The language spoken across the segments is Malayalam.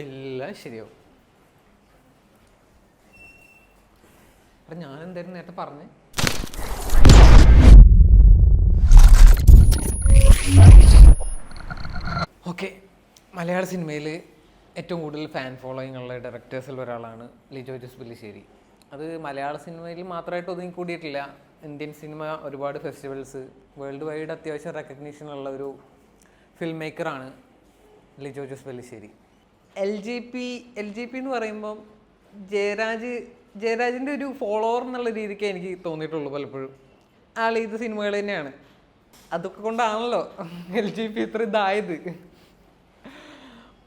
എല്ലാം ശരിയാവും. അപ്പം ഞാൻ എന്തായാലും നേരത്തെ പറഞ്ഞേ. ഓക്കെ, മലയാള സിനിമയിൽ ഏറ്റവും കൂടുതൽ ഫാൻ ഫോളോയിങ് ഉള്ള ഡയറക്ടേഴ്സിൽ ഒരാളാണ് ലിജോ ജോസ് പെല്ലിശ്ശേരി. അത് മലയാള സിനിമയിൽ മാത്രമായിട്ട് ഒതുങ്ങി കൂടിയിട്ടില്ല. ഇന്ത്യൻ സിനിമ ഒരുപാട് ഫെസ്റ്റിവൽസ്, വേൾഡ് വൈഡ് അത്യാവശ്യം റെക്കഗ്നീഷൻ ഉള്ള ഒരു ഫിലിം മേക്കറാണ് Lijo Jose Pellissery. L J P എന്ന് പറയുമ്പം ജയരാജിൻ്റെ ഒരു ഫോളോവർ എന്നുള്ള രീതിക്ക് എനിക്ക് തോന്നിയിട്ടുള്ളൂ പലപ്പോഴും. ആൾ ഇത് സിനിമകൾ തന്നെയാണ്. അതൊക്കെ കൊണ്ടാണല്ലോ LJP ഇത്ര ഇതായത്.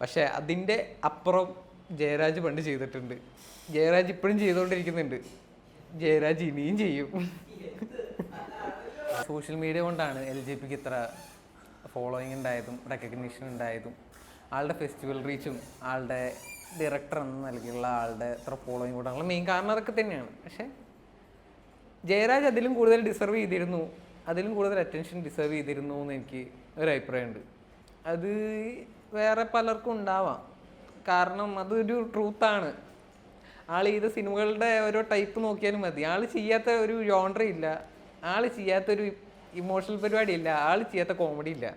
പക്ഷെ അതിൻ്റെ അപ്പുറം ജയരാജ് പണ്ട് ചെയ്തിട്ടുണ്ട്. ജയരാജ് ഇപ്പോഴും ചെയ്തുകൊണ്ടിരിക്കുന്നുണ്ട്. ജയരാജ് ഇനിയും ചെയ്യും. സോഷ്യൽ മീഡിയ കൊണ്ടാണ് LJPക്ക് ഇത്ര ഫോളോയിങ് ഉണ്ടായതും റെക്കഗ്നീഷൻ ഉണ്ടായതും. ആളുടെ ഫെസ്റ്റിവൽ റീച്ചും ആളുടെ ഡയറക്ടർ എന്ന നിലയ്ക്കുള്ള ആളുടെ ഇത്ര ഫോളോയിങ് കൂടാനുള്ള മെയിൻ കാരണം അതൊക്കെ തന്നെയാണ്. പക്ഷേ ജയരാജ് അതിലും കൂടുതൽ ഡിസർവ് ചെയ്തിരുന്നു, അതിലും കൂടുതൽ അറ്റൻഷൻ ഡിസർവ് ചെയ്തിരുന്നു എന്ന് എനിക്ക് ഒരു അഭിപ്രായമുണ്ട്. അത് വേറെ പലർക്കും ഉണ്ടാവാം, കാരണം അതൊരു ട്രൂത്താണ്. ആൾ ചെയ്ത സിനിമകളുടെ ഓരോ ടൈപ്പ് നോക്കിയാലും മതി. ആൾ ചെയ്യാത്ത ഒരു ജോൺറ ഇല്ല, ആൾ ചെയ്യാത്തൊരു ഇമോഷണൽ പരിപാടി ഇല്ല, ആൾ ചെയ്യാത്ത കോമഡി ഇല്ല.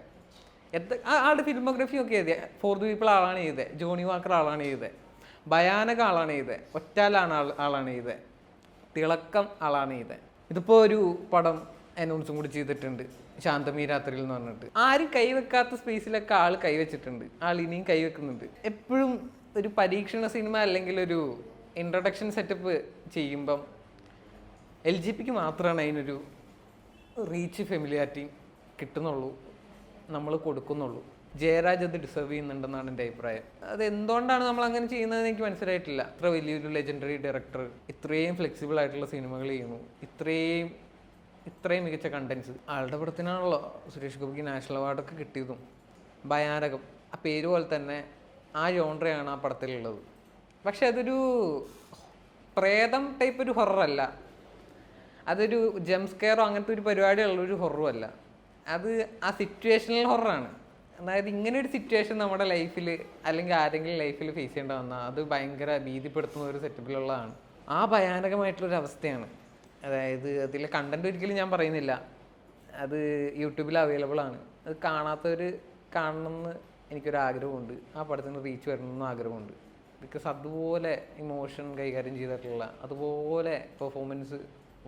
ആളുടെ ഫിലിമോഗ്രഫി ഒക്കെ എഴുതിയ ഫോർ ദി പീപ്പിൾ ആളാണ് ചെയ്തത്, ജോണി വാക്കർ ആളാണ് ചെയ്തത്, ഭയാനക ആളാണ് ചെയ്തത്, ഒറ്റാലാണ് ആളാണ് ചെയ്തത്, തിളക്കം ആളാണ് ചെയ്തത്. ഇതിപ്പോൾ ഒരു പടം അനൗൺസും കൂടി ചെയ്തിട്ടുണ്ട്, ശാന്തമീ രാത്രിയിൽ എന്ന് പറഞ്ഞിട്ട്. ആരും കൈവെക്കാത്ത സ്പേസിലൊക്കെ ആൾ കൈവച്ചിട്ടുണ്ട്, ആൾ ഇനിയും കൈവെക്കുന്നുണ്ട്. എപ്പോഴും ഒരു പരീക്ഷണ സിനിമ അല്ലെങ്കിൽ ഒരു ഇൻട്രൊഡക്ഷൻ സെറ്റപ്പ് ചെയ്യുമ്പം LJPക്ക് മാത്രമാണ് അതിനൊരു റീച്ച് ഫെമിലിയാരിറ്റി കിട്ടുന്നുള്ളൂ, നമ്മൾ കൊടുക്കുന്നുള്ളൂ. ജയരാജ് അത് ഡിസർവ് ചെയ്യുന്നുണ്ടെന്നാണ് എൻ്റെ അഭിപ്രായം. അത് എന്തുകൊണ്ടാണ് നമ്മൾ അങ്ങനെ ചെയ്യുന്നതെന്ന് എനിക്ക് മനസ്സിലായിട്ടില്ല. ഇത്ര വലിയൊരു ലെജൻഡറി ഡയറക്ടർ ഇത്രയും ഫ്ലെക്സിബിൾ ആയിട്ടുള്ള സിനിമകൾ ചെയ്യുന്നു, ഇത്രയും മികച്ച കണ്ടൻസ്. ആളുടെ പടത്തിനാണല്ലോ സുരേഷ് ഗോപിക്ക് നാഷണൽ അവാർഡൊക്കെ കിട്ടിയതും. ഭയാനകം, ആ പേര് പോലെ തന്നെ ആ ജോൺറയാണ് ആ പടത്തിലുള്ളത്. പക്ഷെ അതൊരു പ്രേതം ടൈപ്പ് ഒരു ഹൊററല്ല, അതൊരു ജംസ്കെയറോ അങ്ങനത്തെ ഒരു പരിപാടിയുള്ളൊരു ഹൊററും അല്ല. അത് ആ സിറ്റുവേഷണൽ ഹൊററാണ്. അതായത് ഇങ്ങനെ ഒരു സിറ്റുവേഷൻ നമ്മുടെ ലൈഫിൽ അല്ലെങ്കിൽ ആരെങ്കിലും ലൈഫിൽ ഫേസ് ചെയ്യേണ്ട വന്നാൽ അത് ഭയങ്കര ഭീതിപ്പെടുത്തുന്ന ഒരു സെറ്റപ്പിലുള്ളതാണ്. ആ ഭയാനകമായിട്ടുള്ളൊരു അവസ്ഥയാണ്. അതായത് അതിലെ കണ്ടന്റ് ഒരിക്കലും ഞാൻ പറയുന്നില്ല, അത് യൂട്യൂബിൽ അവൈലബിൾ ആണ്. അത് കാണാത്തവർ കാണണമെന്ന് എനിക്കൊരാഗ്രഹമുണ്ട്. ആ പടത്തിന് റീച്ച് വരണമെന്ന് ആഗ്രഹമുണ്ട്. ബിക്കോസ് അതുപോലെ ഇമോഷൻ കൈകാര്യം ചെയ്തിട്ടുള്ള, അതുപോലെ പെർഫോമൻസ്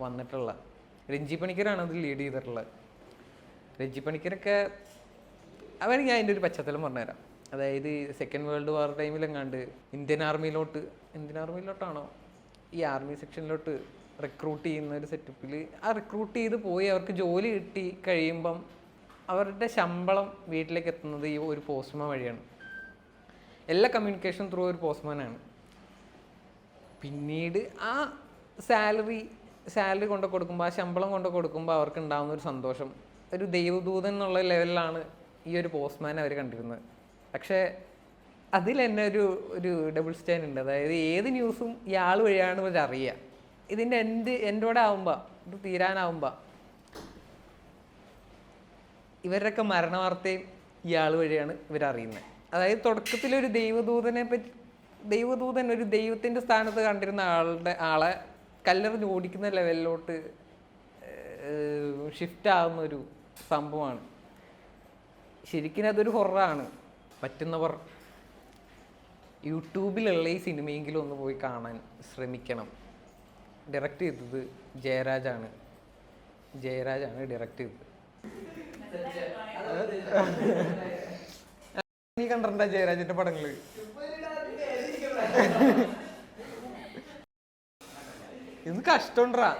വന്നിട്ടുള്ള രഞ്ജി പണിക്കരാണ് അത് ലീഡ് ചെയ്തിട്ടുള്ളത്. രഞ്ജി പണിക്കരൊക്കെ ഞാൻ അതിൻ്റെ ഒരു പശ്ചാത്തലം പറഞ്ഞുതരാം. അതായത് സെക്കൻഡ് വേൾഡ് വാർ ടൈമിലെങ്ങാണ്ട് ഇന്ത്യൻ ആർമിയിലോട്ടാണോ ഈ ആർമി സെക്ഷനിലോട്ട് റിക്രൂട്ട് ചെയ്യുന്ന ഒരു സെറ്റപ്പിൽ ആ റിക്രൂട്ട് ചെയ്ത് പോയി അവർക്ക് ജോലി കിട്ടി കഴിയുമ്പം അവരുടെ ശമ്പളം വീട്ടിലേക്ക് എത്തുന്നത് ഈ ഒരു പോസ്റ്റ്മാൻ വഴിയാണ്. എല്ലാ കമ്മ്യൂണിക്കേഷൻ ത്രൂ ഒരു പോസ്റ്റ്മാനാണ്. പിന്നീട് ആ സാലറി കൊണ്ട് കൊടുക്കുമ്പോൾ, ആ ശമ്പളം കൊണ്ട് കൊടുക്കുമ്പോൾ അവർക്ക് ഉണ്ടാകുന്ന ഒരു സന്തോഷം ഒരു ദൈവദൂതൻ എന്നുള്ള ലെവലിലാണ് ഈ ഒരു പോസ്റ്റ്മാൻ അവർ കണ്ടിരുന്നത്. പക്ഷേ അതിൽ തന്നെ ഒരു ഡബിൾ സ്റ്റാൻഡ് ഉണ്ട്. അതായത് ഏത് ന്യൂസും ഇയാൾ വഴിയാണ് ഇവർ അറിയുക. ഇതിൻ്റെ എൻ്റോടെ ആവുമ്പോൾ, ഇത് തീരാനാവുമ്പോൾ ഇവരുടെയൊക്കെ മരണവാർത്തയും ഇയാൾ വഴിയാണ് ഇവരറിയുന്നത്. അതായത് തുടക്കത്തിലൊരു ദൈവദൂതൻ ഒരു ദൈവത്തിൻ്റെ സ്ഥാനത്ത് കണ്ടിരുന്ന ആളെ കല്ലെറിഞ്ഞ് ഓടിക്കുന്ന ലെവലിലോട്ട് ഷിഫ്റ്റ് ആകുന്ന ഒരു സംഭവമാണ്. ശരിക്കും അതൊരു ഹൊററാണ്. പറ്റുന്നവർ യൂട്യൂബിലുള്ള ഈ സിനിമയെങ്കിലും ഒന്ന് പോയി കാണാൻ ശ്രമിക്കണം. ഡയറക്റ്റ് ചെയ്തത് ജയരാജാണ് ഡയറക്റ്റ് ചെയ്തത്. നീ കണ്ടിട്ടുണ്ടോ ജയരാജിന്റെ പടങ്ങള്? ഇത് കഷ്ടണ്ടാ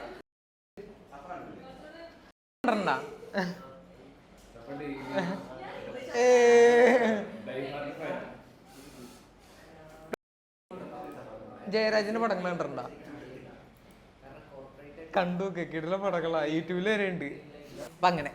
ജയരാജിന്റെ പടങ്ങൾ കണ്ടിട്ടുണ്ടാ? കണ്ടു, കിടില പടങ്ങളാ, യൂട്യൂബിൽ വരെ ഉണ്ട്. അപ്പൊ അങ്ങനെ